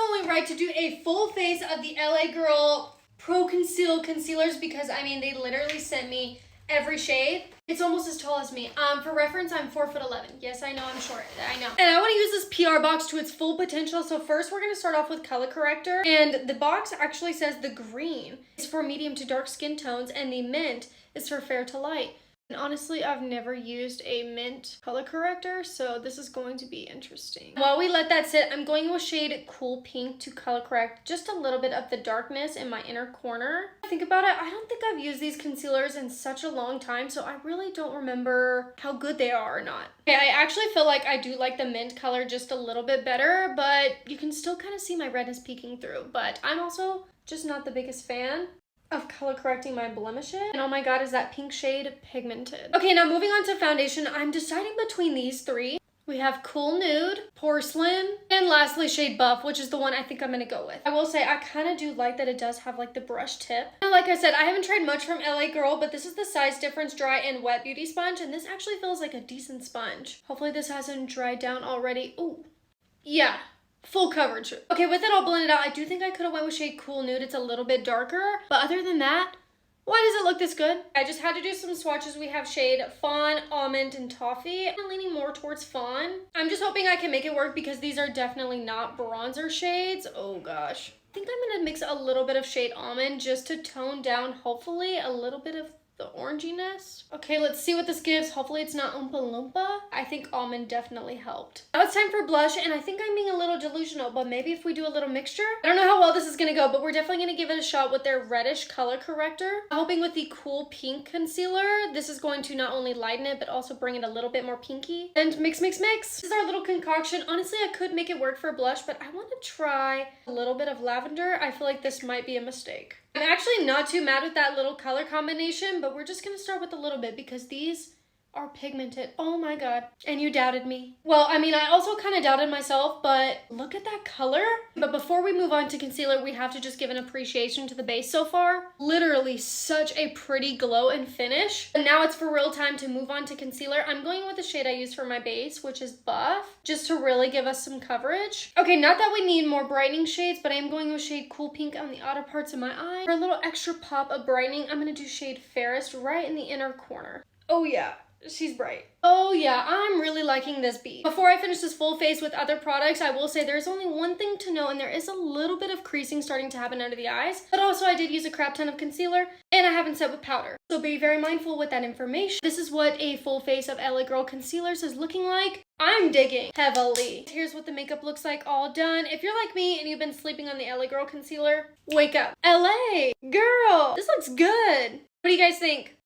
only right to do a full face of the LA Girl Pro Conceal concealers because, I mean, they literally sent me every shade. It's almost as tall as me. For reference, I'm 4'11". Yes, I know I'm short. I know. And I want to use this PR box to its full potential. So first we're going to start off with color corrector. And the box actually says the green is for medium to dark skin tones and the mint is for fair to light. And honestly, I've never used a mint color corrector, so this is going to be interesting. While we let that sit, I'm going with shade Cool Pink to color correct just a little bit of the darkness in my inner corner. Think about it, I don't think I've used these concealers in such a long time, so I really don't remember how good they are or not. Okay, I actually feel like I do like the mint color just a little bit better, but you can still kind of see my redness peeking through. But I'm also just not the biggest fan of color correcting my blemishes. And oh my god, is that pink shade pigmented. Okay, now moving on to foundation, I'm deciding between these three. We have Cool Nude, Porcelain, and lastly shade Buff, which is the one I think I'm gonna go with. I will say I kind of do like that it does have like the brush tip. And like I said, I haven't tried much from LA Girl, but this is the Size Difference Dry and Wet Beauty Sponge, and this actually feels like a decent sponge. Hopefully this hasn't dried down already. Ooh, yeah. Full coverage. Okay, with it all blended out, I do think I could have went with shade Cool Nude. It's a little bit darker, but other than that, why does it look this good? I just had to do some swatches. We have shade Fawn, Almond, and Toffee. I'm leaning more towards Fawn. I'm just hoping I can make it work because these are definitely not bronzer shades. Oh gosh. I think I'm gonna mix a little bit of shade Almond just to tone down, hopefully, a little bit of the oranginess. Okay, let's see what this gives. Hopefully it's not Oompa Loompa. I think Almond definitely helped. Now it's time for blush, and I think I'm being a little delusional, but maybe if we do a little mixture. I don't know how well this is gonna go, but we're definitely gonna give it a shot with their reddish color corrector. I'm hoping with the Cool Pink concealer, this is going to not only lighten it, but also bring it a little bit more pinky. And mix, mix, mix. This is our little concoction. Honestly, I could make it work for blush, but I want to try a little bit of lavender. I feel like this might be a mistake. I'm actually not too mad with that little color combination, but we're just gonna start with a little bit because these are pigmented. Oh my god. And you doubted me. Well, I mean, I also kind of doubted myself, but look at that color. But before we move on to concealer, we have to just give an appreciation to the base so far. Literally such a pretty glow and finish. And now it's for real time to move on to concealer. I'm going with the shade I used for my base, which is Buff, just to really give us some coverage. Okay, not that we need more brightening shades, but I am going with shade Cool Pink on the outer parts of my eye. For a little extra pop of brightening, I'm gonna do shade Fairest right in the inner corner. Oh yeah. She's bright. Oh yeah, I'm really liking this bead. Before I finish this full face with other products, I will say there's only one thing to know, and there is a little bit of creasing starting to happen under the eyes, but also I did use a crap ton of concealer, and I haven't set with powder. So be very mindful with that information. This is what a full face of LA Girl concealers is looking like. I'm digging heavily. Here's what the makeup looks like all done. If you're like me and you've been sleeping on the LA Girl concealer, wake up. LA Girl, this looks good. What do you guys think?